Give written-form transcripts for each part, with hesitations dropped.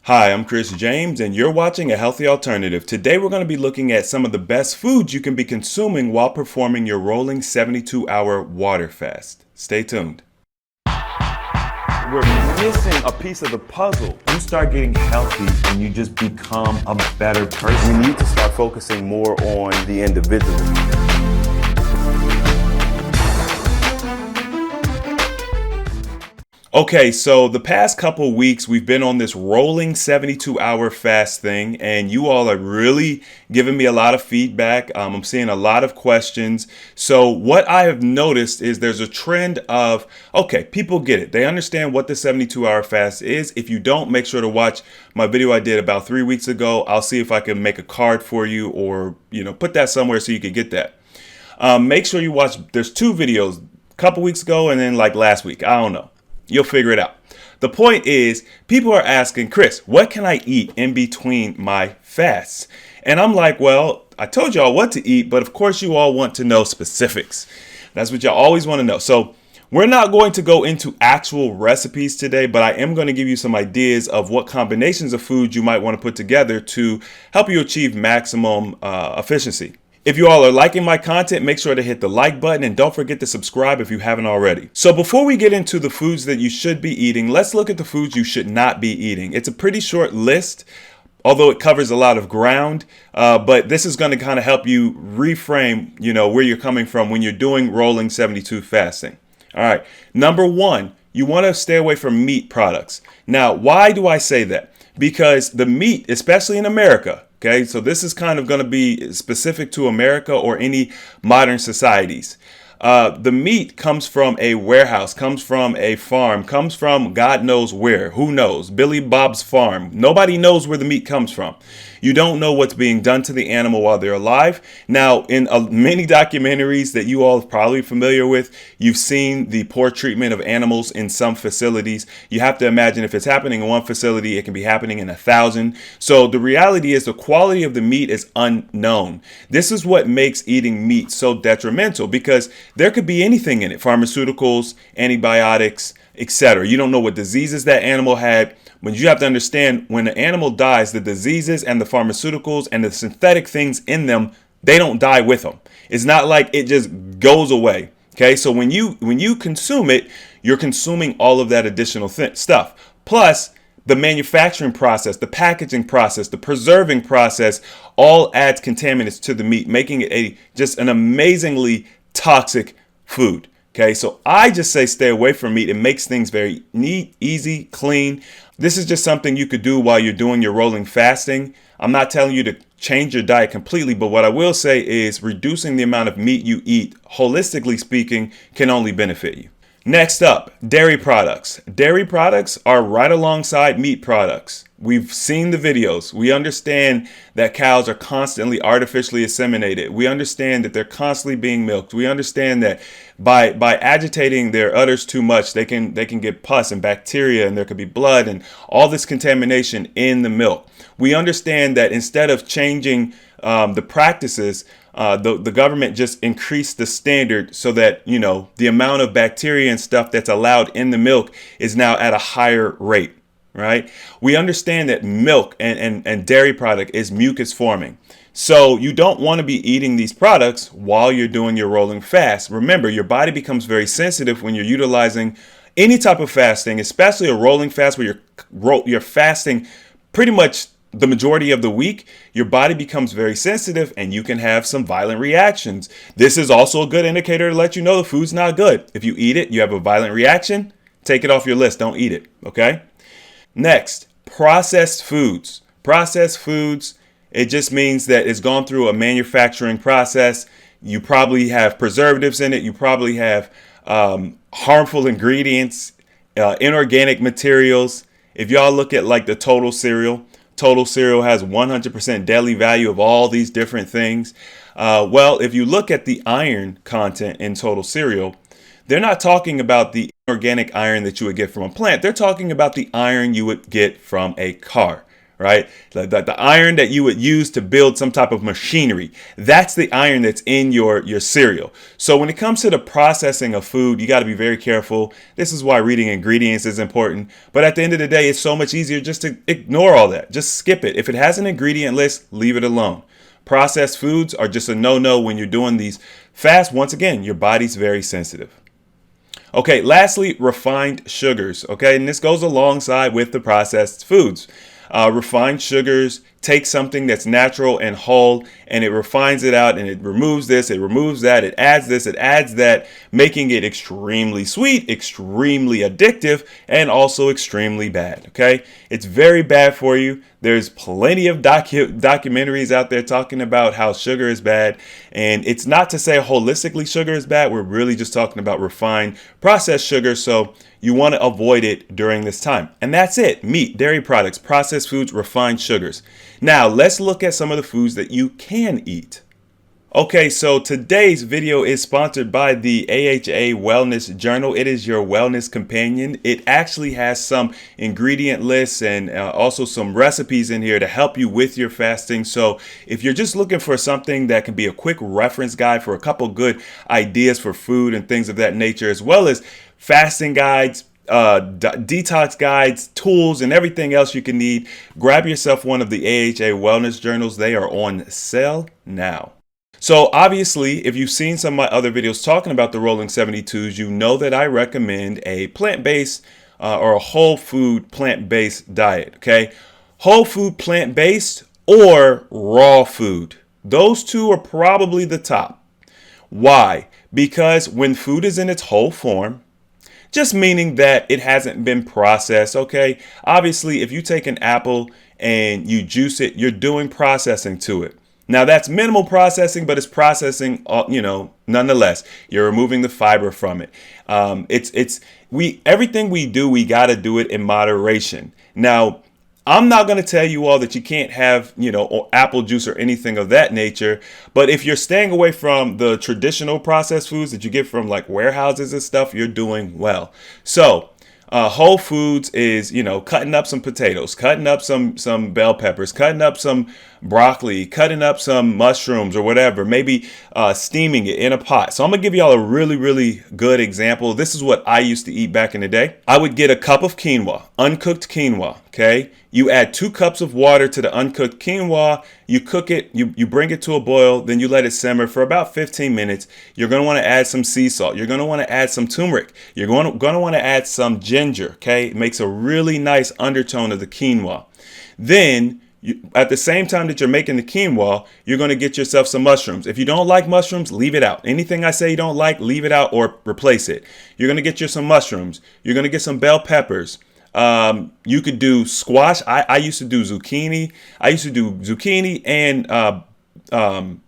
Hi, I'm Chris James, and you're watching A Healthy Alternative. Today, we're going to be looking at some of the best foods you can be consuming while performing your rolling 72-hour water fast. Stay tuned. We're missing a piece of the puzzle. You start getting healthy and you just become a better person. We need to start focusing more on the individual. Okay, so the past couple weeks we've been on this rolling 72-hour fast thing, and you all are really giving me a lot of feedback. I'm seeing a lot of questions. So what I have noticed is there's a trend of, okay, people get it. They understand what the 72-hour fast is. If you don't, make sure to watch my video I did about 3 weeks ago. I'll see if I can make a card for you or, put that somewhere so you can get that. Make sure you watch, there's two videos, a couple weeks ago and then like last week. I don't know. You'll figure it out. The point is, people are asking, Chris, what can I eat in between my fasts? And I'm like, well, I told y'all what to eat, but of course you all want to know specifics. That's what y'all always want to know. So we're not going to go into actual recipes today, but I am going to give you some ideas of what combinations of foods you might want to put together to help you achieve maximum efficiency. If you all are liking my content, make sure to hit the like button and don't forget to subscribe if you haven't already. So before we get into the foods that you should be eating, let's look at the foods you should not be eating. It's a pretty short list, although it covers a lot of ground, but this is going to kind of help you reframe, where you're coming from when you're doing rolling 72 fasting. All right. Number one, you want to stay away from meat products. Now, why do I say that? Because the meat, especially in America, okay, so this is kind of going to be specific to America or any modern societies. The meat comes from a warehouse, comes from a farm, comes from God knows where. Who knows? Billy Bob's farm. Nobody knows where the meat comes from. You don't know what's being done to the animal while they're alive. Now, in many documentaries that you all are probably familiar with, you've seen the poor treatment of animals in some facilities. You have to imagine if it's happening in one facility, it can be happening in 1,000. So the reality is the quality of the meat is unknown. This is what makes eating meat so detrimental, because there could be anything in it, pharmaceuticals, antibiotics, etc. You don't know what diseases that animal had. But you have to understand, when an animal dies, the diseases and the pharmaceuticals and the synthetic things in them, they don't die with them. It's not like it just goes away. Okay, so when you consume it, you're consuming all of that additional stuff. Plus, the manufacturing process, the packaging process, the preserving process, all adds contaminants to the meat, making it just an amazingly toxic food. Okay, so I just say stay away from meat. It makes things very neat, easy, clean. This is just something you could do while you're doing your rolling fasting. I'm not telling you to change your diet completely, but what I will say is reducing the amount of meat you eat, holistically speaking, can only benefit you. Next up, dairy products. Dairy products are right alongside meat products. We've seen the videos. We understand that cows are constantly artificially inseminated. We understand that they're constantly being milked. We understand that by agitating their udders too much, they can get pus and bacteria, and there could be blood and all this contamination in the milk. We understand that instead of changing the practices, the government just increased the standard so that, the amount of bacteria and stuff that's allowed in the milk is now at a higher rate, right? We understand that milk and dairy product is mucus forming. So you don't want to be eating these products while you're doing your rolling fast. Remember, your body becomes very sensitive when you're utilizing any type of fasting, especially a rolling fast where you're fasting pretty much the majority of the week. Your body becomes very sensitive and you can have some violent reactions. This is also a good indicator to let you know the food's not good. If you eat it, you have a violent reaction, take it off your list. Don't eat it. Okay. Next, processed foods. Processed foods, it just means that it's gone through a manufacturing process. You probably have preservatives in it. You probably have harmful ingredients, inorganic materials. If y'all look at like the Total cereal has 100% daily value of all these different things. Well, if you look at the iron content in Total cereal, they're not talking about the organic iron that you would get from a plant. They're talking about the iron you would get from a car, right? The iron that you would use to build some type of machinery. That's the iron that's in your cereal. So when it comes to the processing of food, you got to be very careful. This is why reading ingredients is important. But at the end of the day, it's so much easier just to ignore all that. Just skip it. If it has an ingredient list, leave it alone. Processed foods are just a no-no when you're doing these fasts. Once again, your body's very sensitive. Okay, lastly, refined sugars. Okay, and this goes alongside with the processed foods. Refined sugars take something that's natural and whole, and it refines it out, and it removes this, it removes that, it adds this, it adds that, making it extremely sweet, extremely addictive, and also extremely bad. Okay, it's very bad for you. There's plenty of documentaries out there talking about how sugar is bad, and it's not to say holistically sugar is bad. We're really just talking about refined processed sugar, so you want to avoid it during this time. And that's it. Meat, dairy products, processed foods, refined sugars. Now, let's look at some of the foods that you can eat. Okay, so today's video is sponsored by the AHA Wellness Journal. It is your wellness companion. It actually has some ingredient lists and also some recipes in here to help you with your fasting. So if you're just looking for something that can be a quick reference guide for a couple good ideas for food and things of that nature, as well as fasting guides, detox guides, tools, and everything else you can need, grab yourself one of the AHA Wellness Journals. They are on sale now. So obviously, if you've seen some of my other videos talking about the Rolling 72s, you know that I recommend a plant-based or a whole food plant-based diet, okay? Whole food plant-based or raw food. Those two are probably the top. Why? Because when food is in its whole form, just meaning that it hasn't been processed, okay? Obviously, if you take an apple and you juice it, you're doing processing to it. Now that's minimal processing, but it's processing, nonetheless. You're removing the fiber from it. Everything we do, we got to do it in moderation. Now, I'm not going to tell you all that you can't have, apple juice or anything of that nature. But if you're staying away from the traditional processed foods that you get from like warehouses and stuff, you're doing well. So whole foods is, cutting up some potatoes, cutting up some bell peppers, cutting up some broccoli, cutting up some mushrooms or whatever, maybe steaming it in a pot. So I'm going to give y'all a really, really good example. This is what I used to eat back in the day. I would get a cup of quinoa, uncooked quinoa, okay? You add 2 cups of water to the uncooked quinoa, you cook it, you bring it to a boil, then you let it simmer for about 15 minutes. You're going to want to add some sea salt. You're going to want to add some turmeric. You're going to want to add some ginger, okay? It makes a really nice undertone of the quinoa. Then, at the same time that you're making the quinoa, you're going to get yourself some mushrooms. If you don't like mushrooms, leave it out. Anything I say you don't like, leave it out or replace it. You're going to get you some mushrooms. You're going to get some bell peppers. You could do squash. I used to do zucchini. I used to do zucchini and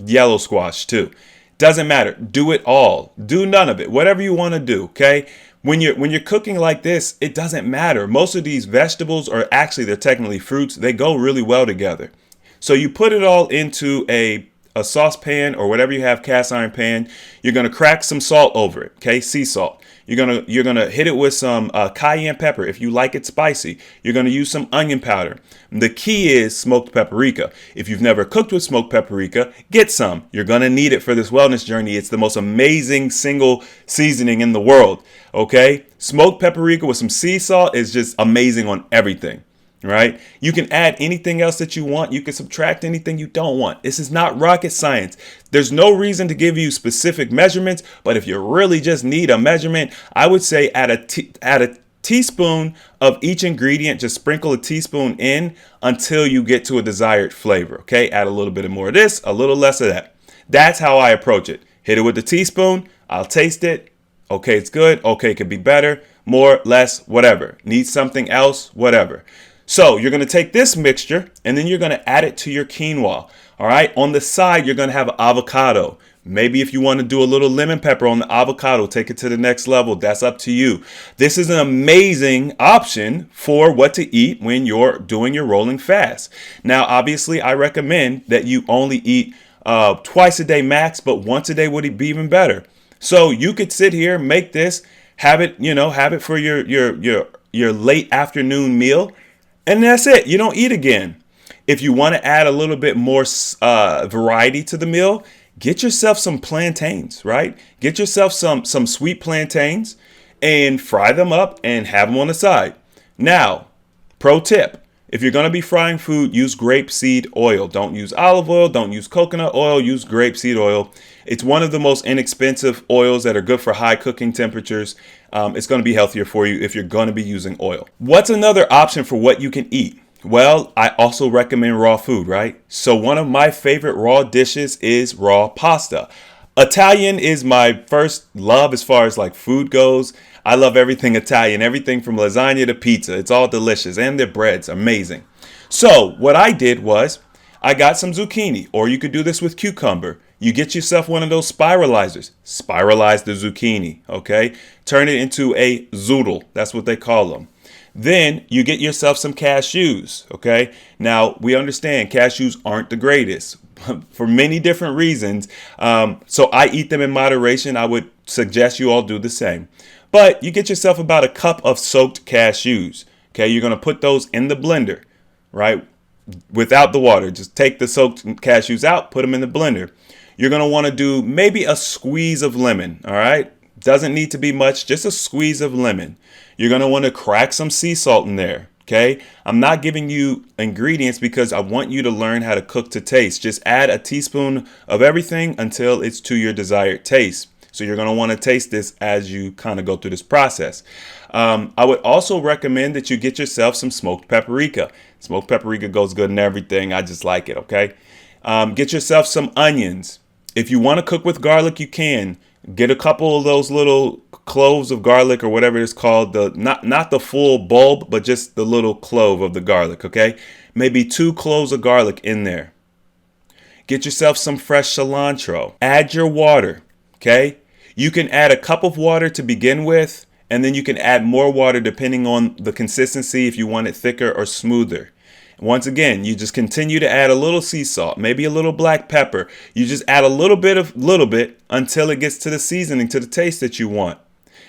yellow squash too. Doesn't matter. Do it all. Do none of it. Whatever you want to do. Okay. When you're cooking like this, it doesn't matter. Most of these vegetables are actually, they're technically fruits. They go really well together. So you put it all into a saucepan or whatever you have, cast iron pan. You're going to crack some salt over it. Okay. Sea salt. You're gonna hit it with some cayenne pepper if you like it spicy. You're gonna use some onion powder. The key is smoked paprika. If you've never cooked with smoked paprika, get some. You're gonna need it for this wellness journey. It's the most amazing single seasoning in the world. Okay, smoked paprika with some sea salt is just amazing on everything. Right? You can add anything else that you want. You can subtract anything you don't want. This is not rocket science. There's no reason to give you specific measurements, but if you really just need a measurement, I would say add a teaspoon of each ingredient. Just sprinkle a teaspoon in until you get to a desired flavor. Okay? Add a little bit more of this, a little less of that. That's how I approach it. Hit it with the teaspoon. I'll taste it. Okay, it's good. Okay, it could be better, more, less, whatever. Need something else, whatever. So you're going to take this mixture and then you're going to add it to your quinoa. All right. On the side, you're going to have avocado. Maybe if you want to do a little lemon pepper on the avocado, take it to the next level. That's up to you. This is an amazing option for what to eat when you're doing your rolling fast. Now, obviously, I recommend that you only eat twice a day max, but once a day would be even better. So you could sit here, make this, have it for your late afternoon meal. And that's it. You don't eat again. If you want to add a little bit more variety to the meal, get yourself some plantains, right? Get yourself some sweet plantains and fry them up and have them on the side. Now, pro tip, if you're going to be frying food, use grapeseed oil. Don't use olive oil. Don't use coconut oil. Use grapeseed oil. It's one of the most inexpensive oils that are good for high cooking temperatures. It's going to be healthier for you if you're going to be using oil. What's another option for what you can eat? Well, I also recommend raw food, right? So one of my favorite raw dishes is raw pasta. Italian is my first love as far as like food goes. I love everything Italian, everything from lasagna to pizza. It's all delicious, and their bread's amazing. So what I did was I got some zucchini, or you could do this with cucumber. You get yourself one of those spiralizers. Spiralize the zucchini, okay? Turn it into a zoodle. That's what they call them. Then you get yourself some cashews, okay? Now, we understand cashews aren't the greatest for many different reasons. So I eat them in moderation. I would suggest you all do the same. But you get yourself about a cup of soaked cashews, okay? You're going to put those in the blender, right? Without the water. Just take the soaked cashews out, put them in the blender. You're going to want to do maybe a squeeze of lemon, all right? Doesn't need to be much, just a squeeze of lemon. You're going to want to crack some sea salt in there, okay? I'm not giving you ingredients because I want you to learn how to cook to taste. Just add a teaspoon of everything until it's to your desired taste. So you're going to want to taste this as you kind of go through this process. I would also recommend that you get yourself some smoked paprika. Smoked paprika goes good in everything. I just like it, okay? Get yourself some onions. If you want to cook with garlic, you can. Get a couple of those little cloves of garlic or whatever it's called. Not the full bulb, but just the little clove of the garlic, okay? Maybe 2 cloves of garlic in there. Get yourself some fresh cilantro. Add your water, okay? You can add a cup of water to begin with, and then you can add more water depending on the consistency if you want it thicker or smoother. Once again, you just continue to add a little sea salt, maybe a little black pepper. You just add a little bit until it gets to the seasoning, to the taste that you want.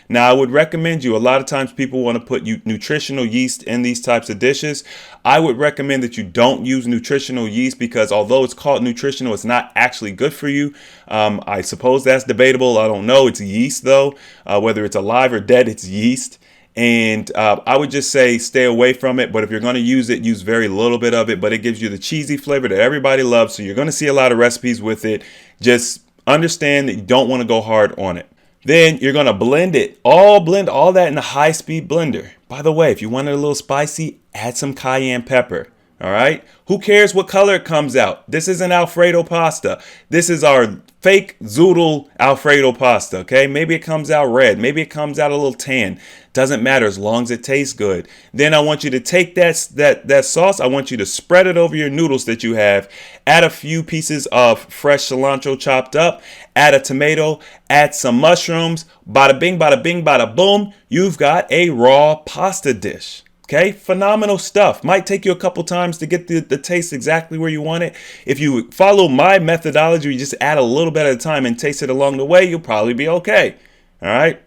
Now, I would recommend you, a lot of times people want to put nutritional yeast in these types of dishes. I would recommend that you don't use nutritional yeast because although it's called nutritional, it's not actually good for you. I suppose that's debatable. I don't know. It's yeast though. Whether it's alive or dead, it's yeast. And I would just say stay away from it. But if you're going to use it, use very little bit of it. But it gives you the cheesy flavor that everybody loves. So you're going to see a lot of recipes with it. Just understand that you don't want to go hard on it. Then you're going to blend all that in a high-speed blender. By the way, if you want it a little spicy, add some cayenne pepper. All right? Who cares what color it comes out? This isn't Alfredo pasta. This is our fake zoodle Alfredo pasta, okay? Maybe it comes out red. Maybe it comes out a little tan. Doesn't matter as long as it tastes good. Then I want you to take that sauce. I want you to spread it over your noodles that you have. Add a few pieces of fresh cilantro chopped up. Add a tomato. Add some mushrooms. Bada bing, bada bing, bada boom. You've got a raw pasta dish. Okay, phenomenal stuff. Might take you a couple times to get the taste exactly where you want it. If you follow my methodology, you just add a little bit at a time and taste it along the way, you'll probably be okay. All right.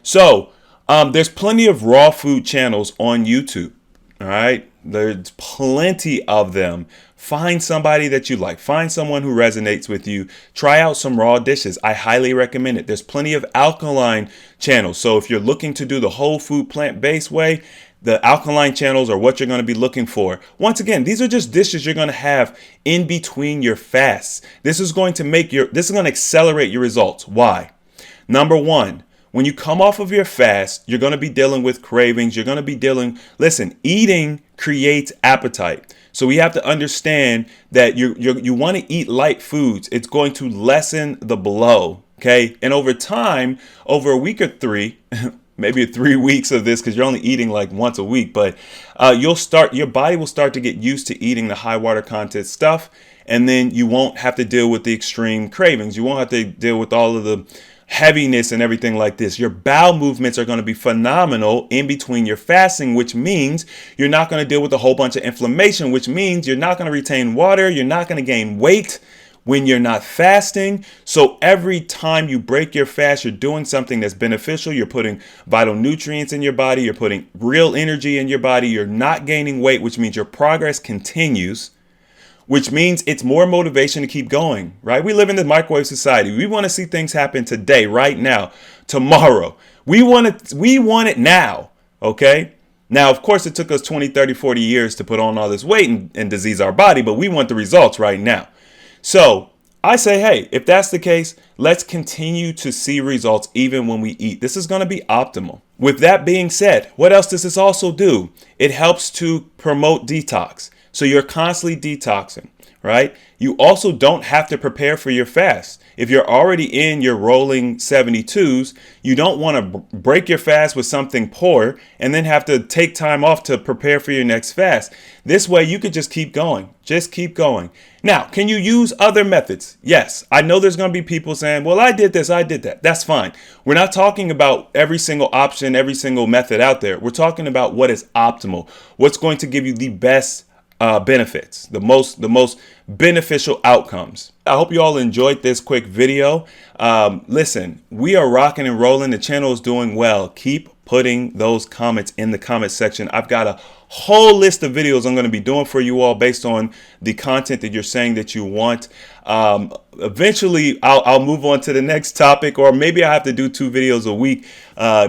So there's plenty of raw food channels on YouTube. All right. There's plenty of them. Find somebody that you like. Find someone who resonates with you. Try out some raw dishes. I highly recommend it. There's plenty of alkaline channels. So if you're looking to do the whole food plant-based way, the alkaline channels are what you're going to be looking for. Once again, these are just dishes you're going to have in between your fasts. This is going to accelerate your results. Why? Number one, when you come off of your fast, you're going to be dealing with cravings. You're going to be eating creates appetite. So we have to understand that you want to eat light foods. It's going to lessen the blow, okay? And over time, over a week or 3, maybe 3 weeks of this, because you're only eating like once a week, but your body will start to get used to eating the high water content stuff, and then you won't have to deal with the extreme cravings. You won't have to deal with all of the heaviness and everything like this. Your bowel movements are going to be phenomenal in between your fasting, which means you're not going to deal with a whole bunch of inflammation, which means you're not going to retain water. You're not going to gain weight. when you're not fasting. So every time you break your fast, you're doing something that's beneficial. You're putting vital nutrients in your body. You're putting real energy in your body. You're not gaining weight, which means your progress continues, which means it's more motivation to keep going, right? We live in the microwave society. We want to see things happen today, right now, tomorrow. We want it now, okay? Now, of course, it took us 20, 30, 40 years to put on all this weight and disease our body, but we want the results right now. So I say, hey, if that's the case, let's continue to see results even when we eat. This is going to be optimal. With that being said, what else does this also do? It helps to promote detox. So you're constantly detoxing, right? You also don't have to prepare for your fast. If you're already in your rolling 72s, you don't want to break your fast with something poor and then have to take time off to prepare for your next fast. This way you could just keep going. Just keep going. Now, can you use other methods? Yes. I know there's going to be people saying, well, I did this, I did that. That's fine. We're not talking about every single option, every single method out there. We're talking about what is optimal, what's going to give you the best benefits, the most beneficial outcomes. I hope you all enjoyed this quick video. Listen, we are rocking and rolling. The channel is doing well. Keep putting those comments in the comment section. I've got a whole list of videos I'm going to be doing for you all based on the content that you're saying that you want. Eventually, I'll move on to the next topic, or maybe I have to do 2 videos a week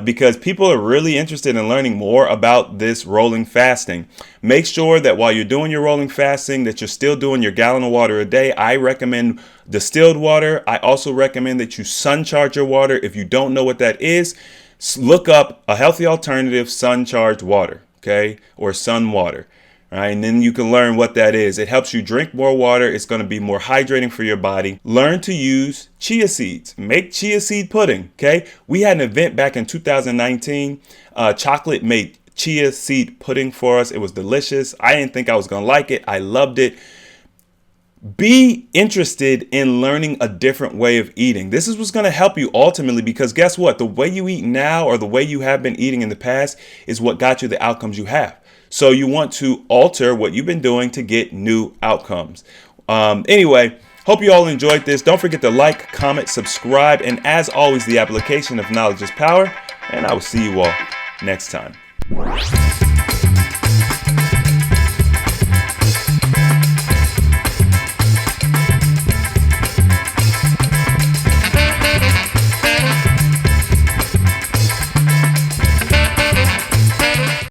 because people are really interested in learning more about this rolling fasting. Make sure that while you're doing your rolling fasting, that you're still doing your gallon of water a day. I recommend distilled water. I also recommend that you sun charge your water. If you don't know what that is, look up a healthy alternative, sun charged water, okay, or sun water. Right, and then you can learn what that is. It helps you drink more water. It's going to be more hydrating for your body. Learn to use chia seeds. Make chia seed pudding. Okay. We had an event back in 2019. Chocolate made chia seed pudding for us. It was delicious. I didn't think I was going to like it. I loved it. Be interested in learning a different way of eating. This is what's going to help you ultimately, because guess what? The way you eat now, or the way you have been eating in the past, is what got you the outcomes you have. So you want to alter what you've been doing to get new outcomes. Anyway, hope you all enjoyed this. Don't forget to like, comment, subscribe, and as always, the application of knowledge is power. And I will see you all next time.